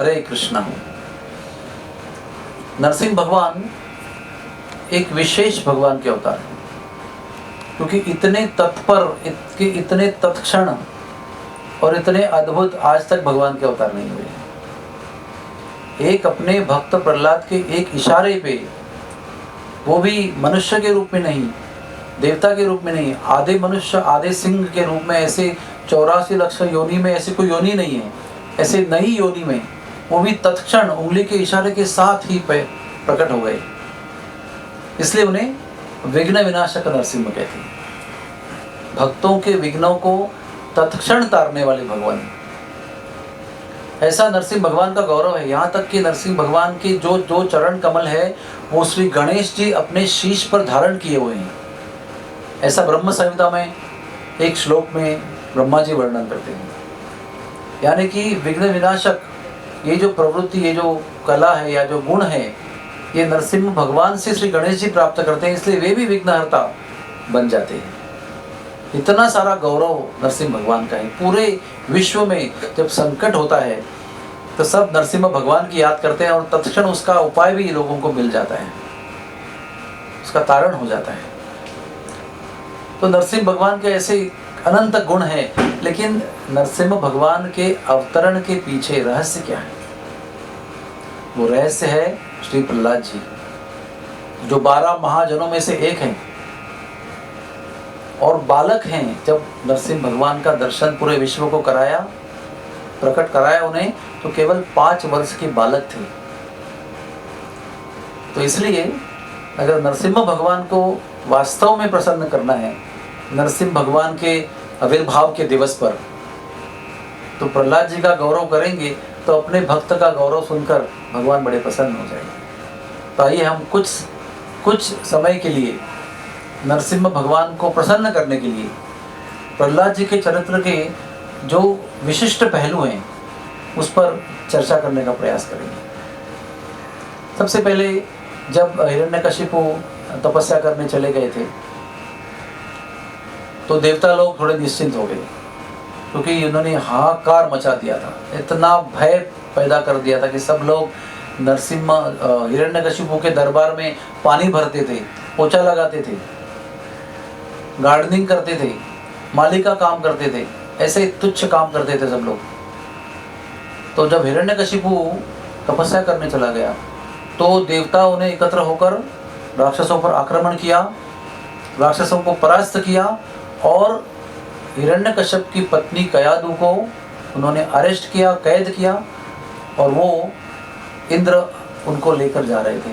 हरे कृष्णा। नरसिंह भगवान एक विशेष भगवान के अवतार हैं, क्योंकि इतने तत्पर, इतने तत्क्षण और इतने अद्भुत आज तक भगवान के अवतार नहीं हुए। एक अपने भक्त प्रहलाद के एक इशारे पे, वो भी मनुष्य के रूप में नहीं, देवता के रूप में नहीं, आधे मनुष्य आधे सिंह के रूप में, ऐसे 84 लाख योनि में ऐसी कोई योनि नहीं है, ऐसे नई योनि में वो भी तत्क्षण उंगली के इशारे के साथ ही प्रकट हो गए। इसलिए उन्हें विघ्न विनाशक नरसिंह कहते हैं। भक्तों के विघ्नों को तत्क्षण तारने वाले भगवान, ऐसा नरसिंह भगवान का गौरव है। यहाँ तक कि नरसिंह भगवान के जो दो चरण कमल है वो श्री गणेश जी अपने शीश पर धारण किए हुए हैं। ऐसा ब्रह्म संहिता में एक श्लोक में ब्रह्मा जी वर्णन करते हैं। यानी कि विघ्न विनाशक ये जो प्रवृत्ति, ये जो कला है या जो गुण है, ये नरसिंह भगवान से श्री गणेश जी प्राप्त करते हैं, इसलिए वे भी विघ्नहर्ता बन जाते हैं। इतना सारा गौरव नरसिंह भगवान का है। पूरे विश्व में जब संकट होता है तो सब नरसिंह भगवान की याद करते हैं और तत्क्षण उसका उपाय भी लोगों को मिल जाता है, उसका तारण हो जाता है। तो नरसिंह भगवान के ऐसे अनंत गुण हैं, लेकिन नरसिंह भगवान के अवतरण के पीछे रहस्य क्या है? वो रहस्य है श्री प्रहलाद जी, जो 12 महाजनों में से एक हैं और बालक हैं। जब नरसिंह भगवान का दर्शन पूरे विश्व को कराया, प्रकट कराया उन्हें, तो केवल 5 वर्ष के बालक थे। तो इसलिए अगर नरसिंह भगवान को वास्तव में प्रसन्न करना है नरसिंह भगवान के आविर्भाव के दिवस पर, तो प्रहलाद जी का गौरव करेंगे तो अपने भक्त का गौरव सुनकर भगवान बड़े प्रसन्न हो जाएंगे। तो आइए हम कुछ समय के लिए नरसिंह भगवान को प्रसन्न करने के लिए प्रहलाद जी के चरित्र के जो विशिष्ट पहलू हैं उस पर चर्चा करने का प्रयास करेंगे। सबसे पहले जब हिरण्यकशिपु तपस्या करने चले गए थे तो देवता लोग थोड़े निश्चिंत हो गए, क्योंकि उन्होंने हाहाकार मचा दिया था, इतना भय पैदा कर दिया था कि सब लोग नरसिंह हिरण्यकशिपु के दरबार में पानी भरते थे, पोछा लगाते थे, गार्डनिंग करते थे, माली का काम करते थे, ऐसे तुच्छ काम करते थे सब लोग। तो जब हिरण्यकशिपु तपस्या करने चला गया तो देवता उन्हें एकत्र होकर राक्षसों पर आक्रमण किया, राक्षसों को परास्त किया और हिरण्यकश्यप की पत्नी कयादु को उन्होंने अरेस्ट किया, कैद किया, और वो इंद्र उनको लेकर जा रहे थे।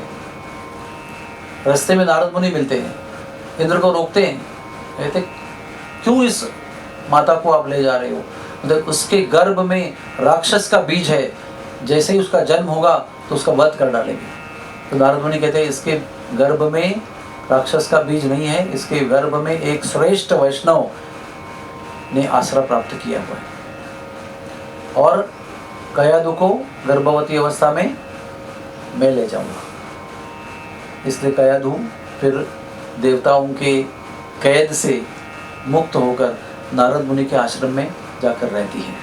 रास्ते में नारद मुनि मिलते हैं, इंद्र को रोकते हैं, कहते क्यों इस माता को आप ले जा रहे हो? मतलब उसके गर्भ में राक्षस का बीज है, जैसे ही उसका जन्म होगा तो उसका वध कर डालेंगे। तो नारद मुनि कहते हैं इसके गर्भ में राक्षस का बीज नहीं है, इसके गर्भ में एक श्रेष्ठ वैष्णव ने आश्रय प्राप्त किया हुआ है और कयादु को गर्भवती अवस्था में मैं ले जाऊंगा। इसलिए कयादु फिर देवताओं के कैद से मुक्त होकर नारद मुनि के आश्रम में जाकर रहती है।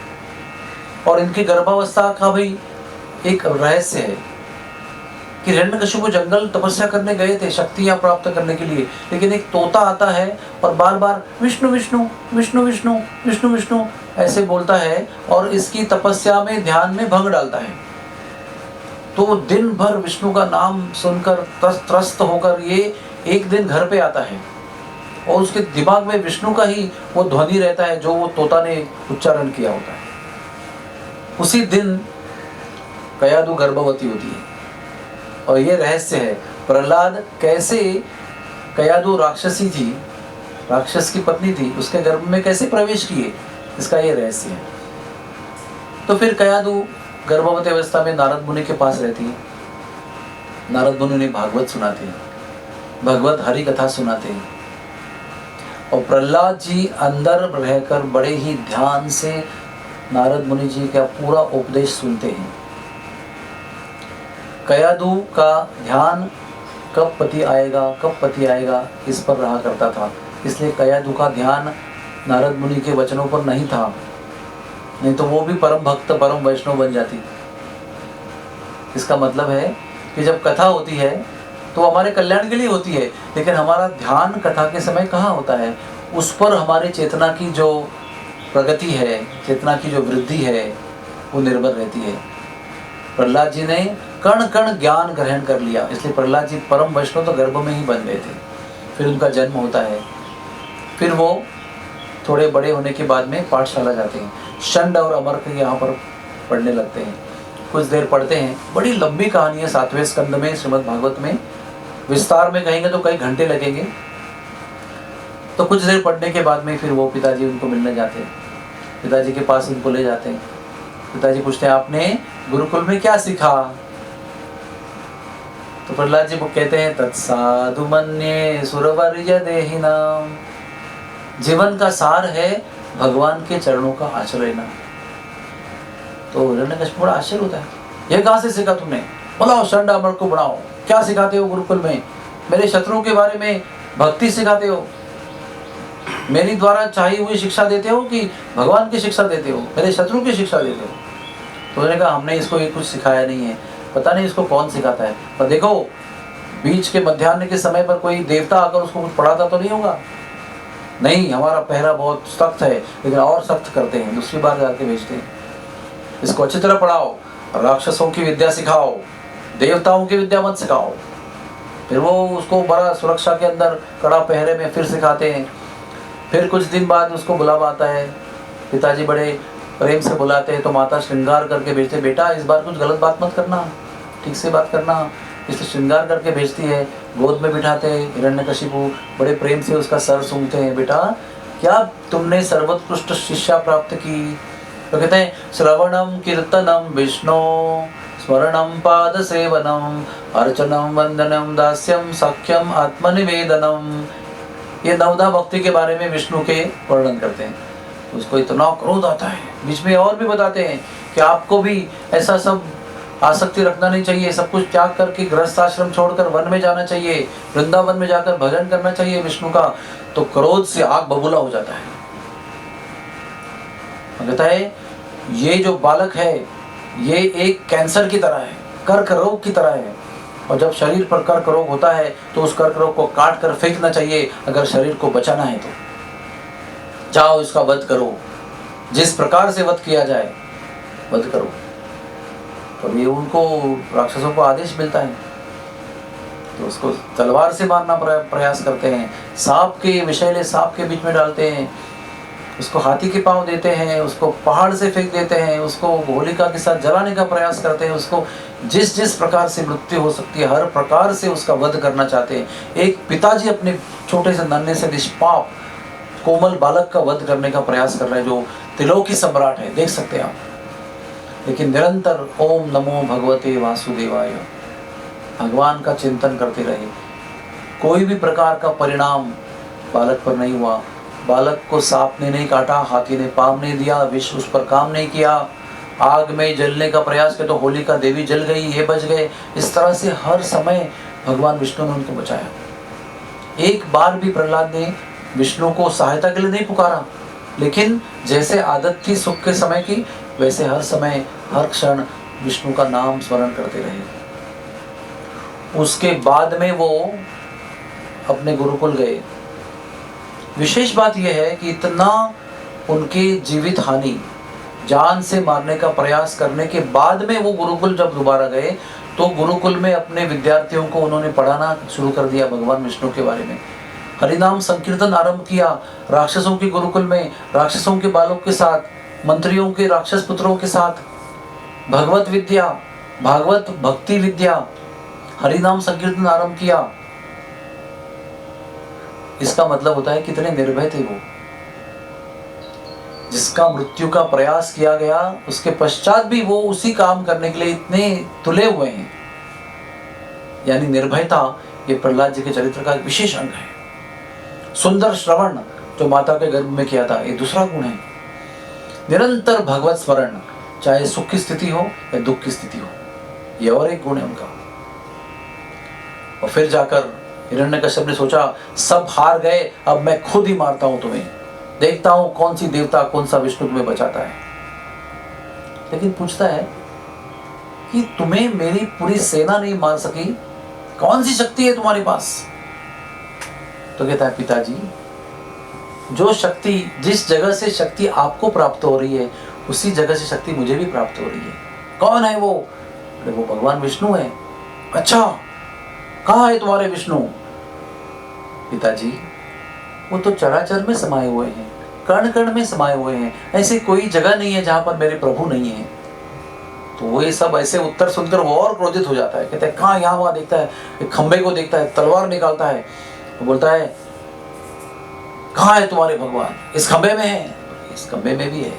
और इनकी गर्भावस्था का भी एक रहस्य है कि हिरण्यकशिपु जंगल तपस्या करने गए थे शक्तियां प्राप्त करने के लिए, लेकिन एक तोता आता है और बार बार विष्णु विष्णु विष्णु विष्णु विष्णु विष्णु ऐसे बोलता है और इसकी तपस्या में ध्यान में भंग डालता है। तो दिन भर विष्णु का नाम सुनकर त्रस्त होकर ये एक दिन घर पे आता है और उसके दिमाग में विष्णु का ही वो ध्वनि रहता है जो वो तोता ने उच्चारण किया होता है। उसी दिन कयादु गर्भवती होती है और ये रहस्य है प्रहलाद कैसे, कयादु राक्षसी थी, राक्षस की पत्नी थी, उसके गर्भ में कैसे प्रवेश किए, इसका ये रहस्य है। तो फिर कयादु गर्भवती अवस्था में नारद मुनि के पास रहती है। नारद मुनि उन्हें भागवत सुनाते हैं, भगवत हरि कथा सुनाते हैं और प्रहलाद जी अंदर रहकर बड़े ही ध्यान से नारद मुनि जी का पूरा उपदेश सुनते हैं। कयादु का ध्यान कब पति आएगा, कब पति आएगा, इस पर रहा करता था। इसलिए कयादु का ध्यान नारद मुनि के वचनों पर नहीं था, नहीं तो वो भी परम भक्त परम वैष्णव बन जाती। इसका मतलब है कि जब कथा होती है तो हमारे कल्याण के लिए होती है, लेकिन हमारा ध्यान कथा के समय कहाँ होता है? उस पर हमारी चेतना की जो प्रगति है, चेतना की जो वृद्धि है, वो निर्भर रहती है। प्रहलाद जी ने कण कण ज्ञान ग्रहण कर लिया, इसलिए प्रहलाद जी परम वैष्णव तो गर्भ में ही बन गए थे। फिर उनका जन्म होता है, फिर वो थोड़े बड़े होने के बाद में पाठशाला जाते हैं, षंड और अमर यहाँ पर पढ़ने लगते हैं। कुछ देर पढ़ते हैं, बड़ी लंबी कहानी है 7वें स्कंद में श्रीमद् भागवत में, विस्तार में कहेंगे तो कई घंटे लगेंगे। तो कुछ देर पढ़ने के बाद में फिर वो पिताजी उनको मिलने जाते हैं, पिताजी के पास उनको ले जाते हैं। पिताजी पूछते हैं आपने गुरुकुल में क्या सीखा? तो प्रहलाद जी वो कहते हैं तत्साधु मन्ये सुरवर्य देहिनाम, जीवन का सार है भगवान के चरणों का आश्रय लेना। तो हिरण्यकशिपु बड़ा आश्चर्य होता है, ये कहाँ से सीखा तुमने? बुलाओ षंड अमर को बुलाओ, क्या सिखाते हो गुरुकुल में? मेरे शत्रुओं के बारे में भक्ति सिखाते हो, मेरी द्वारा चाही हुई शिक्षा देते हो कि भगवान की शिक्षा देते हो, मेरे शत्रु की शिक्षा देते हो? तो उन्होंने कहा हमने इसको ये कुछ सिखाया नहीं है, पता नहीं इसको कौन सिखाता है। पर देखो बीच के मध्याह्न के समय पर कोई देवता आकर उसको कुछ पढ़ाता तो नहीं होगा? नहीं, हमारा पहरा बहुत सख्त है, लेकिन और सख्त करते हैं, दूसरी बार जाके भेजते हैं। इसको अच्छी तरह पढ़ाओ, राक्षसों की विद्या सिखाओ, देवताओं की विद्या मत सिखाओ। फिर वो उसको बड़ा सुरक्षा के अंदर कड़ा पहरे में फिर सिखाते हैं। फिर कुछ दिन बाद उसको बुलावा आता है, पिताजी बड़े प्रेम से बुलाते हैं तो माता श्रृंगार करके भेजते, बेटा इस बार कुछ गलत बात मत करना, ठीक से बात करना। इसलिए श्रृंगार करके भेजती है, गोद में बिठाते हैं। हिरण्यकशिपु बड़े प्रेम से उसका सर सूंघते हैं, बेटा क्या तुमने सर्वोत्कृष्ट शिक्षा प्राप्त की? तो कहते हैं श्रवणम कीर्तनम विष्णु स्मरणम पाद सेवनम अर्चनम वंदनम दास्यम सख्यम आत्मनिवेदनम। ये नवधा भक्ति के बारे में विष्णु के वर्णन करते हैं। उसको इतना क्रोध आता है, बीच में और भी बताते हैं कि आपको भी ऐसा सब आसक्ति रखना नहीं चाहिए, सब कुछ त्याग करके गृहस्थ आश्रम छोड़कर वन में जाना चाहिए, वृंदावन में जाकर भजन करना चाहिए विष्णु का। तो क्रोध से आग बबूला हो जाता है। कहता है ये जो बालक है ये एक कैंसर की तरह है, कर्क रोग की तरह है, और जब शरीर पर कर्क रोग होता है तो उस कर्क रोग को काट कर फेंकना चाहिए अगर शरीर को बचाना है तो। जाओ इसका वध करो, जिस प्रकार से वध किया जाए वध करो। तो ये उनको राक्षसों को आदेश मिलता है, तो उसको तलवार से मारना प्रयास करते हैं, सांप के विषैले सांप के बीच में डालते हैं, उसको हाथी के पांव देते हैं, उसको पहाड़ से फेंक देते हैं, उसको होलिका के साथ जलाने का प्रयास करते हैं, उसको जिस जिस प्रकार से मृत्यु हो सकती है हर प्रकार से उसका वध करना चाहते हैं। एक पिताजी अपने छोटे से नन्हे से निष्पाप कोमल बालक का वध करने का प्रयास कर रहे हैं, जो त्रिलोकी सम्राट है, देख सकते हैं आप। लेकिन निरंतर ओम नमो भगवते वासुदेवाय भगवान का चिंतन करते रहे। कोई भी प्रकार का परिणाम बालक पर नहीं हुआ। बालक को सांप ने नहीं काटा, हाथी ने पाप नहीं दिया, विष उस पर काम नहीं किया, आग में जलने का प्रयास किया तो होलिका देवी जल गई, ये बच गए। इस तरह से हर समय भगवान विष्णु ने उनको बचाया। एक बार भी प्रहलाद ने विष्णु को सहायता के लिए नहीं पुकारा, लेकिन जैसे आदत थी सुख के समय की, वैसे हर समय हर क्षण विष्णु का नाम स्मरण करते रहे। उसके बाद में वो अपने गुरुकुल गए। विशेष बात यह है कि इतना उनकी जीवित हानि, जान से मारने का प्रयास करने के बाद में वो गुरुकुल जब दोबारा गए तो गुरुकुल में अपने विद्यार्थियों को उन्होंने पढ़ाना शुरू कर दिया भगवान विष्णु के बारे में। हरिनाम संकीर्तन आरंभ किया राक्षसों के गुरुकुल में, राक्षसों के बालों के साथ, मंत्रियों के राक्षस पुत्रों के साथ। भगवत विद्या, भागवत भक्ति विद्या, हरिनाम संकीर्तन आरंभ किया। इसका मतलब होता है कितने निर्भय थे वो। जिसका मृत्यु का प्रयास किया गया उसके पश्चात भी वो उसी काम करने के लिए इतने तुले हुए हैं। यानी निर्भयता ये प्रहलाद जी के चरित्र का एक विशेष अंग है। सुंदर श्रवण जो माता के गर्भ में किया था, ये दूसरा गुण है। निरंतर भगवत स्मरण, चाहे सुख की स्थिति हो या दुख की स्थिति हो, ये और एक गुण है उनका। और फिर जाकर हिरण्यकश्यप ने सोचा सब हार गए, अब मैं खुद ही मारता हूं तुम्हें, देखता हूं कौन सी देवता कौन सा विष्णु तुम्हें बचाता है। लेकिन पूछता है कि तुम्हें मेरी पूरी सेना नहीं मार सकी, कौन सी शक्ति है तुम्हारे पास? तो कहता है पिताजी, जो शक्ति, जिस जगह से शक्ति आपको प्राप्त हो रही है उसी जगह से शक्ति मुझे भी प्राप्त हो रही है। कौन है वो? वो भगवान विष्णु है। अच्छा, कहाँ है तुम्हारे विष्णु? पिताजी, वो तो चराचर में समाये हुए हैं, कण कण में समाये हुए हैं, ऐसी कोई जगह नहीं है जहां पर मेरे प्रभु नहीं है। तो वो ये सब ऐसे उत्तर सुनकर वो और क्रोधित हो जाता है। कहता है कहाँ? यहाँ वहां देखता है, एक खंबे को देखता है, तलवार निकालता है, वो बोलता है कहाँ है तुम्हारे भगवान? इस खंबे में है। इस खंबे में भी है।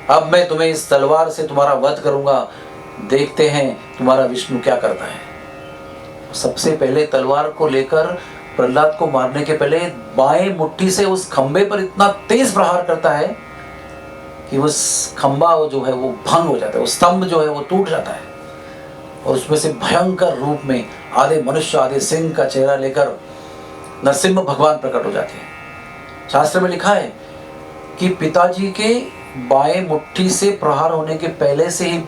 अब मैं तुम्हें इस तलवार से तुम्हारा वध करूंगा, देखते हैं तुम्हारा विष्णु क्या करता है। सबसे पहले तलवार को लेकर प्रहलाद को मारने के पहले बाएं मुट्ठी से उस खंबे पर इतना तेज प्रहार करता है कि उस खंबा जो है वो भंग हो जाता है, वो स्तंभ जो है वो टूट जाता है और उसमें से भयंकर रूप में आधे मनुष्य आधे सिंह का चेहरा लेकर नरसिम्हा भगवान प्रकट हो जाते हैं। शास्त्र में लिखा है कि पिताजी के बाएं मुट्ठी से प्रहार होने के पहले से ही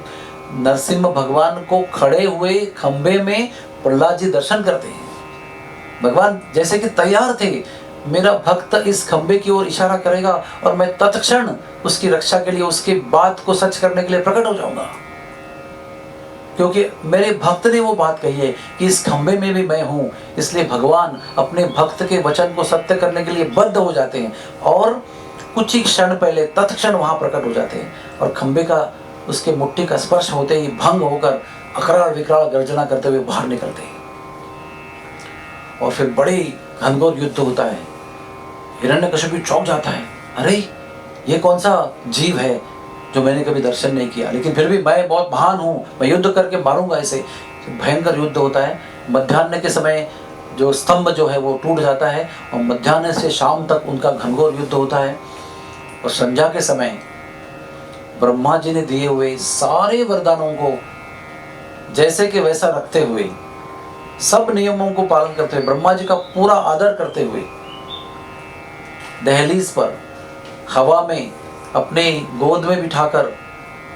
नरसिम्हा भगवान को खड़े हुए खंबे में प्रहलाद जी दर्शन करते हैं। भगवान जैसे कि तैयार थे, मेरा भक्त इस खंबे की ओर इशारा करेगा और मैं तत्क्षण उसकी रक्षा के लिए, उसके बात को सच करने के लिए प्रकट हो जाऊंगा, क्योंकि मेरे भक्त ने वो बात कही है कि इस खंबे में भी मैं हूं। इसलिए भगवान अपने भक्त के वचन को सत्य करने के लिए बद्ध हो जाते हैं और कुछ ही क्षण पहले तत्क्षण वहां प्रकट हो जाते हैं और खंबे का, उसके मुट्ठी का स्पर्श होते ही भंग होकर अकराल विकराल गर्जना करते हुए बाहर निकलते हैं। और फिर बड़ी घनघोर युद्ध होता है। हिरण्यकशिपु चौंक जाता है, अरे ये कौन सा जीव है जो मैंने कभी दर्शन नहीं किया, लेकिन फिर भी मैं बहुत महान हूँ, मैं युद्ध करके मारूंगा इसे। भयंकर युद्ध होता है। मध्याह्न के समय जो स्तंभ जो है वो टूट जाता है और मध्याह्न से शाम तक उनका घनघोर युद्ध होता है। और संध्या के समय ब्रह्मा जी ने दिए हुए सारे वरदानों को जैसे कि वैसा रखते हुए, सब नियमों को पालन करते हुए, ब्रह्मा जी का पूरा आदर करते हुए, दहलीज पर हवा में अपने गोद में बिठाकर,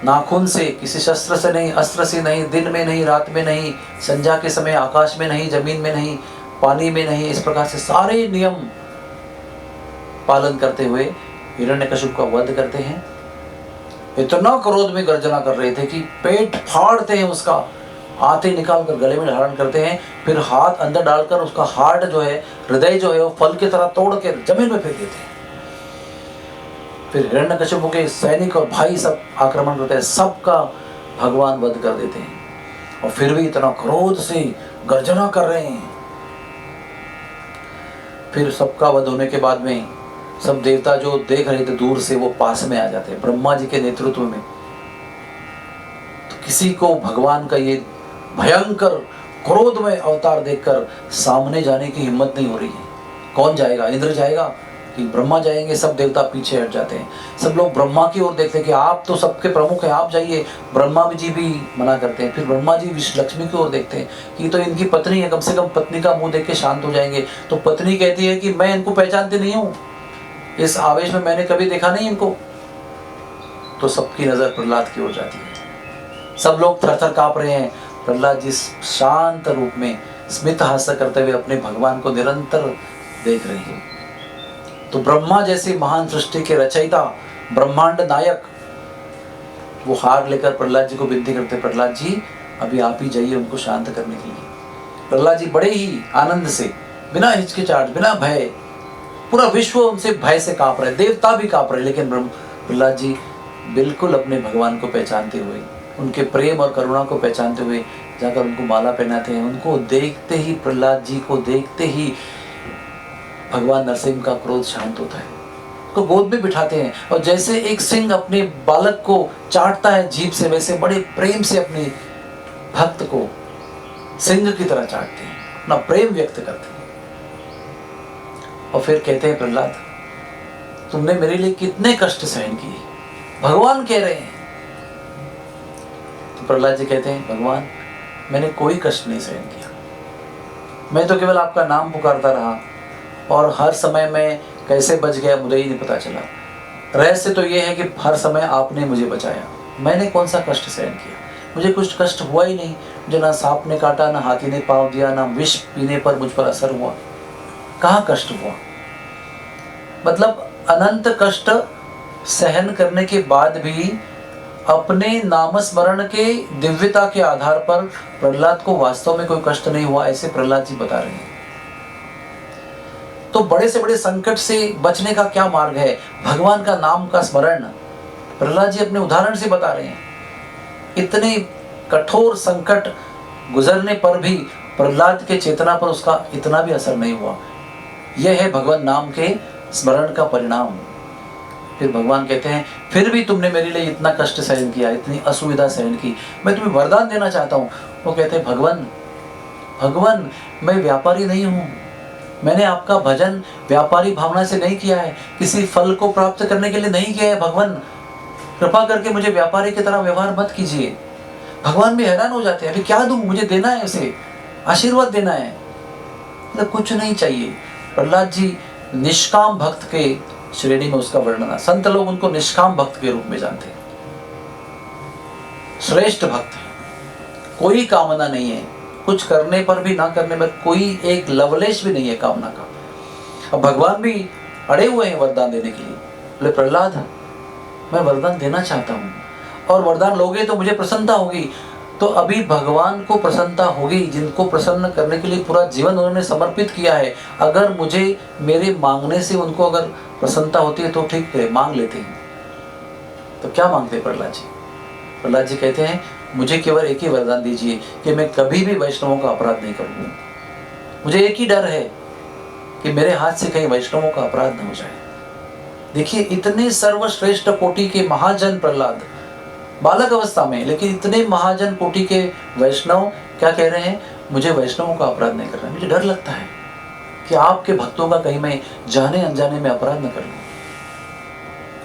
नाखून से, किसी शस्त्र से नहीं, अस्त्र से नहीं, दिन में नहीं, रात में नहीं, संध्या के समय आकाश में नहीं, जमीन में नहीं, पानी में नहीं, इस प्रकार से सारे नियम पालन करते हुए हिरण्यकशिपु का वध करते हैं। इतना क्रोध में गर्जना कर रहे थे कि पेट फाड़ते हैं उसका, आते निकाल कर गले में धारण करते हैं, फिर हाथ अंदर डालकर उसका हार्ट जो है, हृदय जो है वो फल की तरह तोड़ के जमीन में फेंक देते हैं। फिर हिरण्यकशिपु के सैनिक और भाई सब आक्रमण करते हैं, सबका भगवान वध कर देते हैं। और फिर भी इतना क्रोध से गर्जना कर रहे हैं। फिर सबका वध होने के बाद में सब देवता जो देख रहे थे दूर से, वो पास में आ जाते हैं ब्रह्मा जी के नेतृत्व में। तो किसी को भगवान का ये भयंकर क्रोधमय अवतार देखकर सामने जाने की हिम्मत नहीं हो रही है। कौन जाएगा? इंद्र जाएगा कि ब्रह्मा जाएंगे? सब देवता पीछे हट जाते हैं। सब लोग ब्रह्मा की ओर देखते हैं कि आप तो सबके प्रमुख हैं, आप जाइए। ब्रह्मा जी भी मना करते हैं। फिर ब्रह्मा जी लक्ष्मी की ओर देखते हैं कि तो इनकी पत्नी है, कम से कम पत्नी का मुंह देख के शांत हो जाएंगे। तो पत्नी कहती है कि मैं इनको पहचानती नहीं हूँ, इस आवेश में मैंने कभी देखा नहीं इनको। तो सबकी नजर प्रहलाद की ओर जाती है। सब लोग थर थर कांप रहे हैं। प्रहलाद जी शांत रूप में स्मित हास्य करते हुए अपने भगवान को निरंतर देख रहे हैं। तो ब्रह्मा जैसे महान सृष्टि के रचयिता, ब्रह्मांड नायक, वो हार लेकर प्रहलाद जी को विनती करते, प्रहलाद जी अभी आप ही जाइए उनको शांत करने के लिए। प्रहलाद जी बड़े ही आनंद से, बिना हिचकिचाहट, बिना भय, पूरा विश्व उनसे भय से कांप रहे, देवता भी कांप रहे, लेकिन प्रहलाद जी बिल्कुल अपने भगवान को पहचानते हुए, उनके प्रेम और करुणा को पहचानते हुए जाकर उनको माला पहनाते हैं। उनको देखते ही, प्रहलाद जी को देखते ही भगवान नरसिंह का क्रोध शांत होता है। को गोद में बिठाते हैं और जैसे एक सिंह अपने बालक को चाटता है जीभ से, वैसे बड़े प्रेम से अपने भक्त को सिंह की तरह चाटते हैं, अपना प्रेम व्यक्त करते हैं। और फिर कहते हैं, प्रहलाद तुमने मेरे लिए कितने कष्ट सहन किए, भगवान कह रहे हैं। तो प्रहलाद जी कहते हैं, भगवान मैंने कोई कष्ट नहीं सहन किया, मैं तो केवल आपका नाम पुकारता रहा और हर समय मैं कैसे बच गया मुझे ही नहीं पता चला। रहस्य तो ये है कि हर समय आपने मुझे बचाया, मैंने कौन सा कष्ट सहन किया। मुझे कुछ कष्ट हुआ ही नहीं, मुझे ना सांप ने काटा, ना हाथी ने पाव दिया, ना विष पीने पर मुझ पर असर हुआ, कहाँ कष्ट हुआ। मतलब अनंत कष्ट सहन करने के बाद भी अपने नामस्मरण के दिव्यता के आधार पर प्रहलाद को वास्तव में कोई कष्ट नहीं हुआ, ऐसे प्रहलाद जी बता रहे हैं। तो बड़े से बड़े संकट से बचने का क्या मार्ग है? भगवान का नाम का स्मरण। प्रहलाद जी अपने उदाहरण से बता रहे हैं। इतने कठोर संकट गुजरने पर भी प्रहलाद के चेतना पर उसका इतना भी असर नहीं हुआ। यह है भगवान नाम के स्मरण का परिणाम। फिर भगवान कहते हैं, फिर भी तुमने मेरे लिए इतना कष्ट सहन किया, इतनी असुविधा सहन की, मैं तुम्हें वरदान देना चाहता हूँ। वो कहते हैं, भगवान मैं व्यापारी नहीं हूँ, मैंने आपका भजन व्यापारी भावना से नहीं किया है, किसी फल को प्राप्त करने के लिए नहीं किया है। भगवान कृपा करके मुझे व्यापारी की तरह व्यवहार मत कीजिए। भगवान भी हैरान हो जाते हैं, अभी क्या दूं, मुझे देना है, उसे आशीर्वाद देना है, मतलब कुछ नहीं चाहिए। प्रहलाद जी निष्काम भक्त के श्रेणी में उसका वर्णन है। संत लोग उनको निष्काम भक्त के रूप में जानते हैं। श्रेष्ठ भक्त है, कोई कामना नहीं है, कुछ करने पर भी ना करने में कोई एक लवलेश भी नहीं है कामना का। अब भगवान भी अड़े हुए हैं वरदान देने के लिए। बोले, प्रहलाद मैं वरदान देना चाहता हूँ, और वरदान लोगे तो मुझे प्रसन्नता होगी। तो अभी भगवान को प्रसन्नता होगी, जिनको प्रसन्न करने के लिए पूरा जीवन उन्होंने समर्पित किया है। अगर मुझे मेरे मांगने से उनको अगर प्रसन्नता होती है तो ठीक है, मांग लेते हैं। तो क्या मांगते हैं प्रहलाद जी? प्रहलाद जी कहते हैं, मुझे केवल एक ही वरदान दीजिए कि मैं कभी भी वैष्णवों का अपराध नहीं करूँगा। मुझे एक ही डर है कि मेरे हाथ से कहीं वैष्णवों का अपराध न हो जाए। देखिए, इतने सर्वश्रेष्ठ कोटि के महाजन प्रहलाद, बालक अवस्था में, लेकिन इतने महाजन कोटि के वैष्णव क्या कह रहे हैं? मुझे वैष्णवों का अपराध नहीं करना, मुझे डर लगता है कि आपके भक्तों का कहीं मैं जाने अनजाने में अपराध न कर लूं।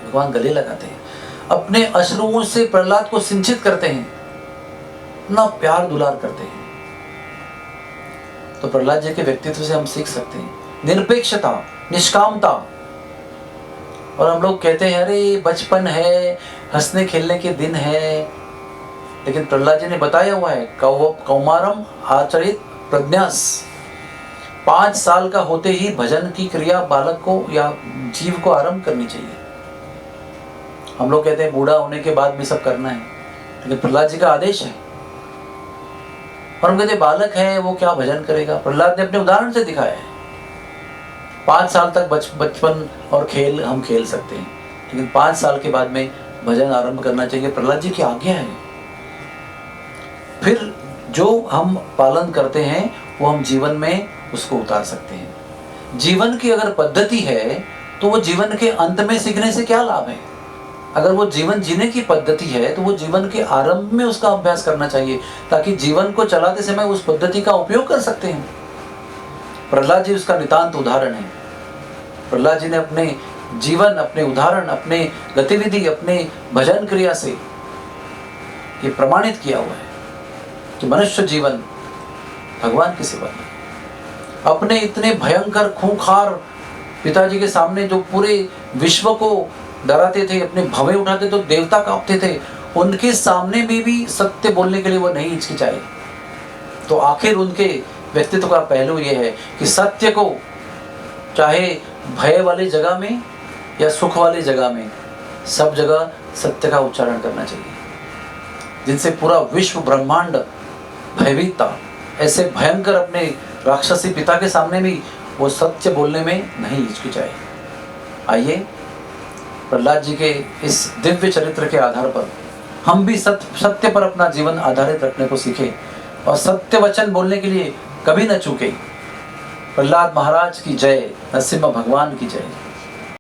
भगवान गले लगाते हैं, अपने अश्रुओं से प्रहलाद को सिंचित करते हैं, इतना प्यार दुलार करते हैं। तो प्रहलाद जी के व्यक्तित्व से हम सीख सकते हैं निरपेक्षता, निष्कामता। और हम लोग कहते हैं, अरे बचपन है, हंसने खेलने के दिन है, लेकिन प्रहलाद जी ने बताया हुआ है, कौमारम आचरित प्रज्ञास, 5 साल का होते ही भजन की क्रिया बालक को या जीव को आरंभ करनी चाहिए। हम लोग कहते हैं बूढ़ा होने के बाद भी सब करना है, लेकिन प्रहलाद जी का आदेश है। और हम कहते हैं बालक है, वो क्या भजन करेगा? प्रहलाद ने अपने उदाहरण से दिखाया है। 5 साल तक बचपन और खेल हम खेल सकते हैं, लेकिन 5 साल के बाद में भजन आरंभ करना चाहिए। प्रहलाद जी की आज्ञा है। फिर जो हम पालन करते हैं वो हम जीवन में उसको उतार सकते हैं। जीवन की अगर पद्धति है तो वो जीवन के अंत में सीखने से क्या लाभ है? अगर वो जीवन जीने की पद्धति है तो वो जीवन के आरंभ में उसका अभ्यास करना चाहिए, ताकि जीवन को चलाते समय उस पद्धति का उपयोग कर सकते हैं। प्रहलाद जी उसका नितांत उदाहरण है। प्रहलाद जी ने अपने जीवन, अपने उदाहरण, अपने गतिविधि, अपने भजन क्रिया से ये प्रमाणित किया हुआ है कि मनुष्य जीवन भगवान की सेवा में, अपने इतने भयंकर खूंखार पिताजी के सामने जो पूरे विश्व को डराते थे, अपने भवे उठाते तो देवता कांपते थे, उनके सामने भी सत्य बोलने के लिए वो नहीं हिचकिचाए। तो आखिर उनके व्यक्तित्व का पहलू ये है कि सत्य को चाहे भय वाली जगह में या सुख वाली जगह में, सब जगह सत्य का उच्चारण करना चाहिए, जिनसे पूरा विश्व ब्रह्मांड भयभीत था। ऐसे भयंकर अपने राक्षसी पिता के सामने भी वो सत्य बोलने में नहीं हिचकिचाए। आइए प्रहलाद जी के इस दिव्य चरित्र के आधार पर हम भी सत्य पर अपना जीवन आधारित रखने को सीखें और सत्य वचन बोलने के लिए कभी न चूकें। प्रहलाद महाराज की जय, नरसिम्हा भगवान की जय।